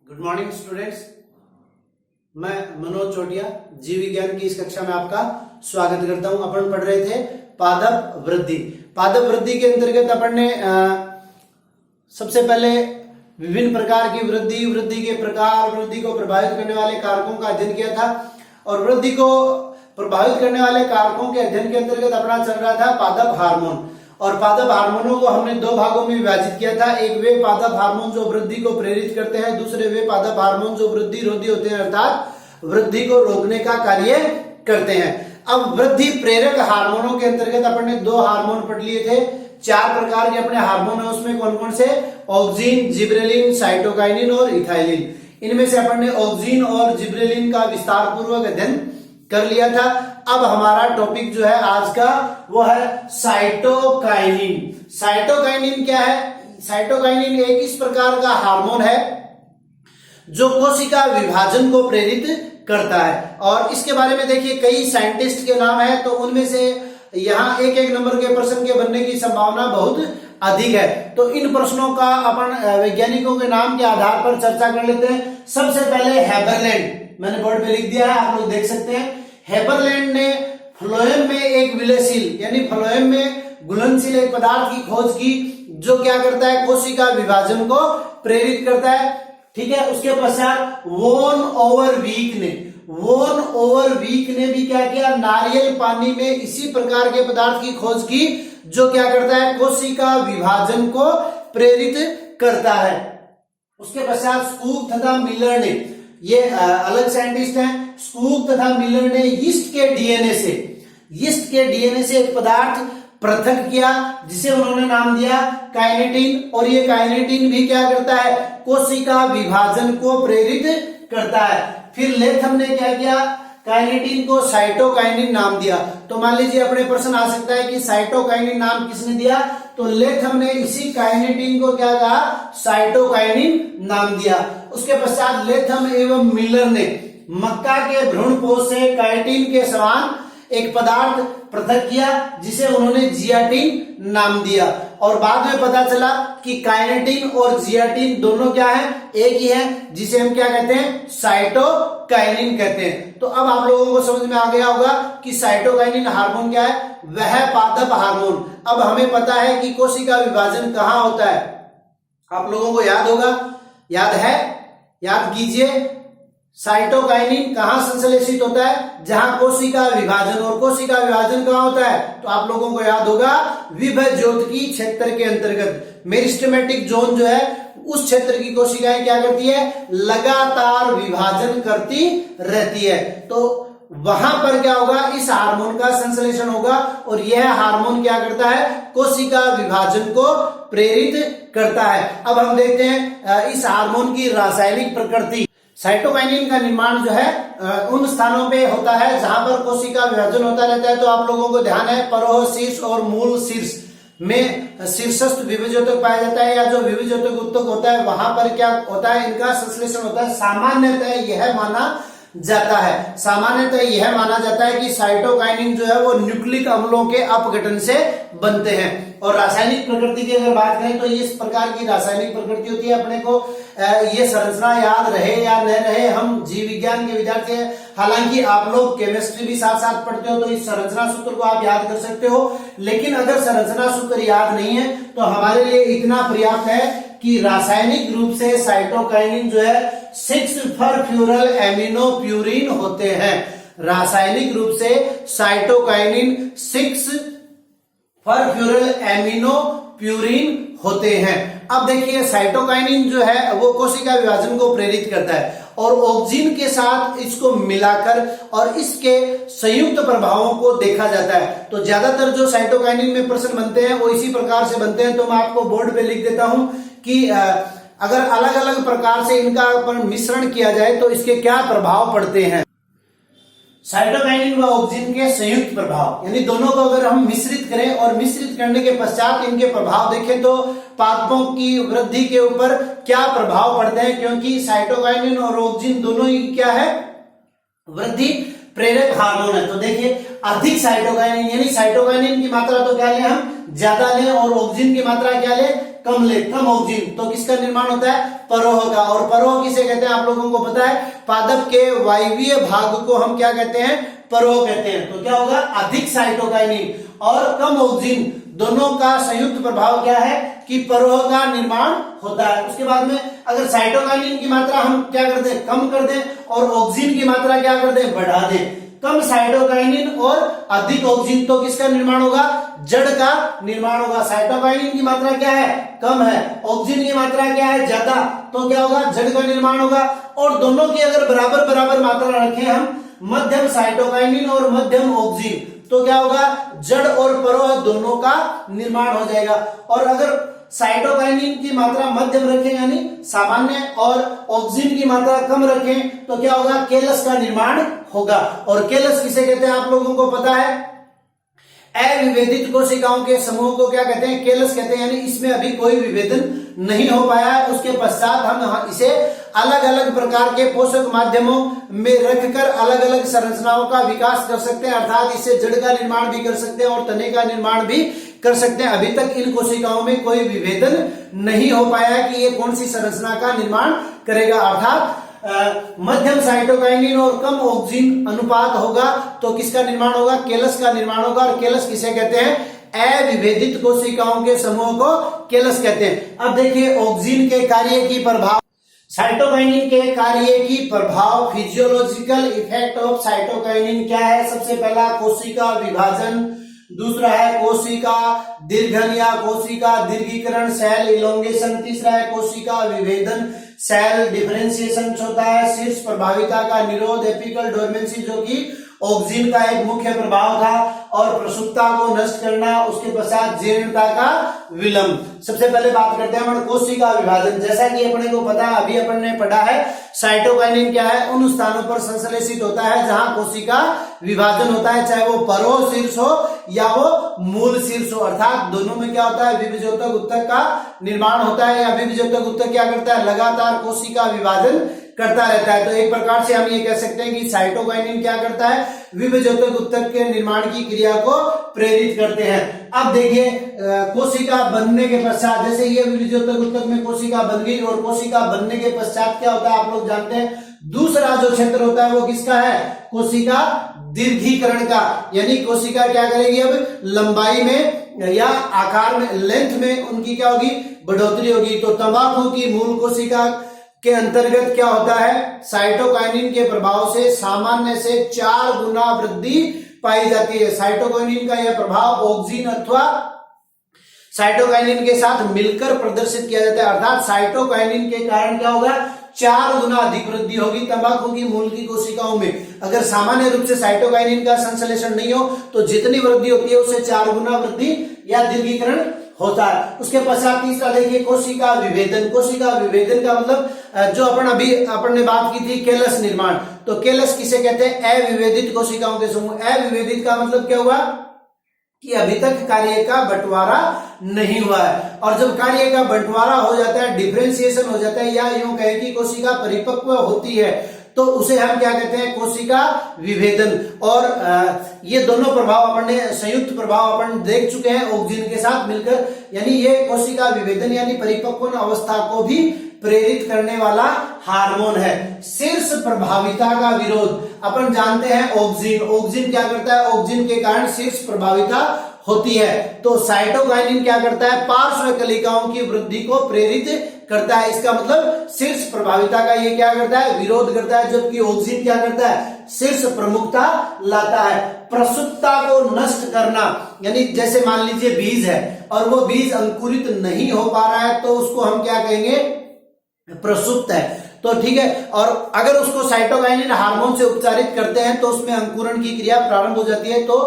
Good morning students, मैं मनोज चोटिया जीव विज्ञान की इस कक्षा में आपका स्वागत करता हूं। अपन पढ़ रहे थे पादप वृद्धि। पादप वृद्धि के अंतर्गत अपन ने सबसे पहले विभिन्न प्रकार की वृद्धि, वृद्धि के प्रकार, वृद्धि को प्रभावित करने वाले कारकों का अध्ययन किया था और वृद्धि को प्रभावित करने वाले कारकों के अध्ययन के अंतर्गत अपना चल रहा था पादप हार्मोन। और पादप हार्मोनों को हमने दो भागों में विभाजित किया था। एक वे पादप हार्मोन जो वृद्धि को प्रेरित करते हैं, दूसरे वे पादप हार्मोन जो वृद्धि रोधी होते हैं, अर्थात वृद्धि को रोकने का कार्य करते हैं। अब वृद्धि प्रेरक हार्मोनों के अंतर्गत अपन ने दो हार्मोन पढ़ लिए थे। 4 प्रकार के अपने हार्मोन है, उसमें कौन कौन से? ऑक्सिन, जिबरेलिन, साइटोकाइनिन और इथाइलिन। इनमें से अपन ने ऑक्सिन और जिबरेलिन का विस्तार पूर्वक अध्ययन कर लिया था। अब हमारा टॉपिक जो है आज का वो है साइटोकाइनिन। साइटोकाइनिन क्या है? साइटोकाइनिन एक इस प्रकार का हार्मोन है जो कोशिका विभाजन को प्रेरित करता है। और इसके बारे में देखिए कई साइंटिस्ट के नाम है, तो उनमें से यहाँ एक नंबर के प्रश्न के बनने की संभावना बहुत अधिक है। तो इन प्रश्नों का अपन वैज्ञानिकों के नाम के आधार पर चर्चा कर लेते हैं। सबसे पहले हेबरलैंड, मैंने बोर्ड पे लिख दिया है, आप लोग देख सकते हैं। हेबरलैंड ने फ्लोएम में एक विलयशील यानी फ्लोएम में घुलनशील एक पदार्थ की खोज की जो क्या करता है? कोशिका विभाजन को प्रेरित करता है। ठीक है। उसके पश्चात वोन ओवर वीक ने भी क्या किया? नारियल पानी में इसी प्रकार के पदार्थ की खोज की जो क्या करता है? कोशिका विभाजन को प्रेरित करता है। उसके पश्चात स्कूप तथा मिलर ने, ये अलग साइंटिस्ट हैं, स्कूप तथा मिलर ने यीस्ट के डीएनए से एक पदार्थ पृथक किया जिसे उन्होंने नाम दिया काइनेटिन। और ये काइनेटिन भी क्या करता है? कोशिका विभाजन को प्रेरित करता है। फिर लेथम ने क्या किया? काइनेटिन को साइटोकाइनिन नाम दिया। तो मान लीजिए अपने प्रश्न आ सकता है कि साइटोकाइनिन नाम किसने दिया? तो लेथम ने इसी काइनेटिन को क्या कहा? साइटोकाइनिन नाम दिया। उसके पश्चात लेथम एवं मिलर ने मक्का के भ्रूणपोष से काइटिन के समान एक पदार्थ पृथक किया जिसे उन्होंने जियाटिन नाम दिया। और बाद में पता चला कि काइनेटिन और जियाटिन दोनों क्या है? एक ही है, जिसे हम क्या कहते हैं? साइटोकाइनिन कहते हैं। तो अब आप लोगों को समझ में आ गया होगा कि साइटोकाइनिन हार्मोन क्या है? वह पादप हार्मोन। अब हमें पता है कि कोशिका विभाजन कहाँ होता है। आप लोगों को याद होगा, याद है? याद कीजिए, साइटोकाइनिन कहां संश्लेषित होता है? जहां कोशिका विभाजन। और कोशिका विभाजन कहां होता है? तो आप लोगों को याद होगा विभज्योतकी क्षेत्र के अंतर्गत। मेरिस्टेमेटिक जोन जो है उस क्षेत्र की कोशिकाएं क्या करती है? लगातार विभाजन करती रहती है। तो वहां पर क्या होगा? इस हार्मोन का संश्लेषण होगा और यह हार्मोन क्या करता है? कोशिका विभाजन को प्रेरित करता है। अब हम देखते हैं इस हार्मोन की रासायनिक प्रकृति। साइटोकाइनिन का निर्माण जो है उन स्थानों पे होता है जहां पर कोशिका विभाजन होता रहता है। तो आप लोगों को ध्यान है, परोह शीर्ष और मूल शीर्ष में शीर्षस्थ विभज्योतक पाया जाता है, या जो विभज्योतक उत्तक होता है वहां पर क्या होता है? इनका संश्लेषण होता है। सामान्यतः यह माना जाता है कि साइटोकाइनिन जो है वो न्यूक्लिक अम्लों के अपघटन से बनते हैं। और रासायनिक प्रकृति की अगर बात करें तो इस प्रकार की रासायनिक प्रकृति होती है। अपने को ये संरचना याद रहे या न रहे, हम जीव विज्ञान के विद्यार्थी हैं, हालांकि आप लोग केमिस्ट्री भी साथ साथ पढ़ते हो तो इस संरचना सूत्र को आप याद कर सकते हो। लेकिन अगर संरचना सूत्र याद नहीं है तो हमारे लिए इतना पर्याप्त है कि रासायनिक रूप से साइटोकाइनिन जो है 6-फरफ्यूरल एमिनोप्यूरिन होते हैं। रासायनिक रूप से साइटोकाइनिन 6-फरफ्यूरल एमिनोप्यूरिन होते हैं। अब देखिए साइटोकाइनिन जो है वो कोशिका विभाजन को प्रेरित करता है और ऑक्सिन के साथ इसको मिलाकर और इसके संयुक्त प्रभावों को देखा जाता है। तो ज्यादातर जो साइटोकाइनिन में प्रश्न बनते हैं वो इसी प्रकार से बनते हैं। तो मैं आपको बोर्ड पे लिख देता हूं कि अगर अलग अलग प्रकार से इनका पर मिश्रण किया जाए तो इसके क्या प्रभाव पड़ते हैं। साइटोकाइनिन व ऑक्सिन के संयुक्त प्रभाव, यानी दोनों को अगर हम मिश्रित करें और मिश्रित करने के पश्चात इनके प्रभाव देखें तो पादपों की वृद्धि के ऊपर क्या प्रभाव पड़ते हैं, क्योंकि साइटोकाइनिन और ऑक्सिन दोनों ही क्या है? वृद्धि प्रेरक हार्मोन है। तो देखिए अधिक साइटोकाइनिन यानी साइटोकाइनिन की मात्रा तो क्या लें हम? ज्यादा लें, और ऑक्सिन की मात्रा क्या लें? कम लेथ, कम ऑक्सीजन, तो किसका निर्माण होता है? परोह का। और परोह किसे कहते हैं आप लोगों को पता है? पादप के वायवीय भाग को हम क्या कहते हैं? परोह कहते हैं। तो क्या होगा? अधिक साइटोकाइनिन और कम ऑक्सीजन दोनों का संयुक्त प्रभाव क्या है कि परोह का निर्माण होता है। उसके बाद में अगर साइटोकाइनिन की मात्रा हम क्या कर दें? कम कर दें और ऑक्सीजन की मात्रा क्या कर दें? बढ़ा दें। कम साइटोकाइनिन और अधिक ऑक्सीजन, तो किसका निर्माण होगा? जड़ का निर्माण होगा। साइटोकाइनिन की मात्रा क्या है? कम है। ऑक्सीजन की मात्रा क्या है? ज्यादा, तो क्या होगा? जड़ का निर्माण होगा। और दोनों की अगर बराबर बराबर मात्रा रखें हम, मध्यम साइटोकाइनिन और मध्यम ऑक्सीजन, तो क्या होगा? जड़ और परोह दोनों का निर्माण हो जाएगा। और अगर साइटोकाइनिन की मात्रा मध्यम रखें यानी सामान्य और ऑक्सीजन की मात्रा कम रखें, तो क्या होगा? केलस का निर्माण होगा। और केलस किसे कहते हैं आप लोगों को पता है? अविभेदित कोशिकाओं के समूह को क्या कहते हैं? केलस कहते हैं। यानी इसमें अभी कोई विभेदन नहीं हो पाया है। उसके पश्चात हम इसे अलग अलग प्रकार के पोषक माध्यमों में रखकर अलग अलग संरचनाओं का विकास कर सकते हैं, अर्थात इससे जड़ का निर्माण भी कर सकते हैं और तने का निर्माण भी कर सकते हैं। अभी तक इन कोशिकाओं में कोई विभेदन नहीं हो पाया कि ये कौन सी संरचना का निर्माण करेगा, अर्थात मध्यम साइटोकाइनिन और कम ऑक्सीजन अनुपात होगा तो किसका निर्माण होगा? केलस का निर्माण होगा। और केलस किसे कहते हैं? अविभेदित कोशिकाओं के समूह को केलस कहते हैं। अब देखिए ऑक्सीजन के कार्य की प्रभाव, साइटोकाइनिन के कार्य की प्रभाव, फिजियोलॉजिकल इफेक्ट ऑफ साइटोकाइनिन क्या है? सबसे पहला कोशिका विभाजन, दूसरा है कोशिका दीर्घन या कोशिका दीर्घीकरण, सेल इलोंगेशन, तीसरा है कोशिका विभेदन, सेल डिफरेंशिएशन होता है, शीर्ष प्रभाविता का निरोध, एपिकल डोरमेंसी जो कि ऑक्सीजन का एक मुख्य प्रभाव था, और प्रसुप्ता को नष्ट करना, उसके पश्चात जीर्णता का विलंब। सबसे पहले बात करते हैं अपन कोशिका विभाजन। जैसा कि अपने को पता है, अभी अपन ने पढ़ा है, साइटोकाइनिन क्या है? उन स्थानों पर संश्लेषित होता है जहां कोशिका विभाजन होता है, चाहे वो परोह शीर्ष हो या वो मूल शीर्ष हो, अर्थात दोनों में क्या होता है? विभेद्योतक उत्तक का निर्माण होता है। या विभेद्योतक उत्तक क्या करता है? लगातार कोशिका विभाजन करता रहता है। तो एक प्रकार से हम ये कह सकते हैं कि साइटोकाइनिन क्या करता है? विभेद्योतक उत्तक के निर्माण की क्रिया को प्रेरित करते हैं। अब देखिए कोशिका बनने के पश्चात, जैसे ये विभेद्योतक उत्तक में कोशिका बन गई और कोशिका बनने के पश्चात क्या होता है आप लोग जानते हैं? दूसरा जो क्षेत्र होता है वो किसका है? कोशिका दीर्घीकरण का। यानी कोशिका क्या करेगी? अब लंबाई में या आकार में, लेंथ में उनकी क्या होगी? बढ़ोतरी होगी। तो तंबाकू की मूल कोशिका के अंतर्गत क्या होता है? साइटोकाइनिन के प्रभाव से सामान्य से 4 गुना वृद्धि पाई जाती है। साइटोकाइनिन का यह प्रभाव ऑक्सीजन अथवा साइटोकाइनिन के साथ मिलकर प्रदर्शित किया जाता है, अर्थात साइटोकाइनिन के कारण क्या होगा? 4 गुना अधिक वृद्धि होगी तंबाकू की मूल की कोशिकाओं में। अगर सामान्य रूप से साइटोकाइनिन का संश्लेषण नहीं हो तो जितनी वृद्धि होती है उससे 4 गुना वृद्धि या दीर्घीकरण होता है। उसके पश्चात तीसरा देखिए कोशिका विभेदन। कोशिका विभेदन का मतलब जो अपन ने बात की थी केलस निर्माण, तो केलस किसे कहते हैं? अविभेदित कोशिकाओं के समूह। अविभेदित का मतलब क्या हुआ? कि अभी तक कार्य का बंटवारा नहीं हुआ है। और जब कार्य का बंटवारा हो जाता है, डिफरेंशिएशन हो जाता है, या यूं कहें कि कोशिका परिपक्व होती है, तो उसे हम क्या कहते हैं? कोशिका विभेदन। और ये दोनों प्रभाव अपन ने, संयुक्त प्रभाव अपन देख चुके हैं ऑक्सीजन के साथ मिलकर। यानी ये कोशिका विभेदन यानी परिपक्व अवस्था को भी प्रेरित करने वाला हार्मोन है। शीर्ष प्रभाविता का विरोध, अपन जानते हैं ऑक्सीजन क्या करता है? ऑक्सीजन के कारण शीर्ष प्रभाविता होती है। तो साइटोकाइनिन क्या करता है? पार्श्व कलिकाओं की वृद्धि को प्रेरित करता है। इसका मतलब शीर्ष प्रभाविता का ये क्या करता है? विरोध करता है, जबकि ऑक्सीजन क्या करता है? शीर्ष प्रमुखता लाता है। प्रसुप्ता को नष्ट करना, यानी जैसे मान लीजिए बीज है और वो बीज अंकुरित नहीं हो पा रहा है तो उसको हम क्या कहेंगे? प्रसुप्त है। तो ठीक है, और अगर उसको साइटोकाइनिन हार्मोन से उपचारित करते हैं तो उसमें अंकुरण की क्रिया प्रारंभ हो जाती है। तो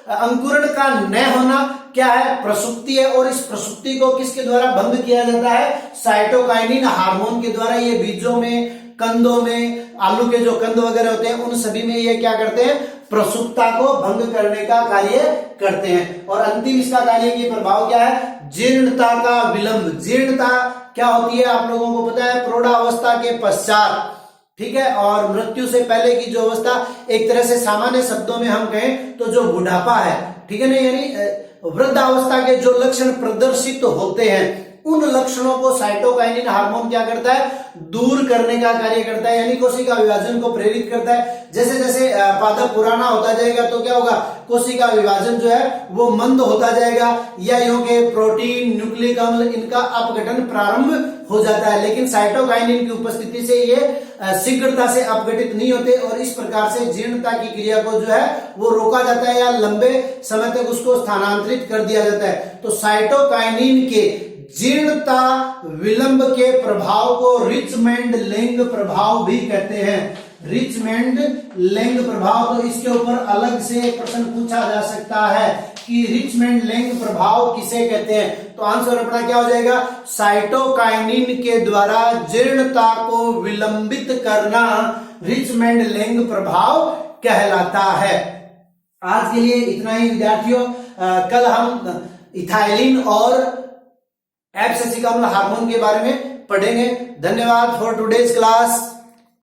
अंकुरण का न होना क्या है? प्रसुप्ति है। और इस प्रसुप्ति को किसके द्वारा भंग किया जाता है? साइटोकाइनिन हार्मोन के द्वारा। ये बीजों में, कंदों में, आलू के जो कंद वगैरह होते हैं उन सभी में ये क्या करते हैं? प्रसुप्ता को भंग करने का कार्य करते हैं। और अंतिम इसका कार्य की प्रभाव क्या है? जीर्णता का विलंब। जीर्णता क्या होती है आप लोगों को पता है? प्रौढ़ावस्था के पश्चात, ठीक है, और मृत्यु से पहले की जो अवस्था, एक तरह से सामान्य शब्दों में हम कहें तो जो बुढ़ापा है, ठीक है ना, यानी वृद्धावस्था के जो लक्षण प्रदर्शित होते हैं उन लक्षणों को साइटोकाइनिन हार्मोन क्या करता है, दूर करने का कार्य करता है, यानी कोशिका विभाजन को प्रेरित करता है। जैसे जैसे पादप पुराना होता जाएगा तो क्या होगा, कोशिका विभाजन जो है वो मंद होता जाएगा, या यूं के प्रोटीन, न्यूक्लिक अम्ल इनका अपघटन प्रारंभ हो जाता है। लेकिन साइटोकाइनिन की उपस्थिति से ये शीघ्रता से अपघटित नहीं होते और इस प्रकार से जीर्णता की क्रिया को जो है वो रोका जाता है या लंबे समय तक उसको स्थानांतरित कर दिया जाता है। तो साइटोकाइनिन के जीर्णता विलंब के प्रभाव को रिचमेंड-लेंग प्रभाव भी कहते हैं। रिचमेंड-लेंग प्रभाव, तो इसके ऊपर अलग से प्रश्न पूछा जा सकता है कि रिचमेंड-लेंग प्रभाव किसे कहते हैं। तो आंसर अपना क्या हो जाएगा, साइटोकाइनिन के द्वारा जीर्णता को विलंबित करना रिचमेंड-लेंग प्रभाव कहलाता है। आज के लिए इतना ही विद्यार्थियों, कल हम इथाइलिन और एब्सिसिक अम्ल हार्मोन के बारे में पढ़ेंगे। धन्यवाद फॉर टुडेज क्लास।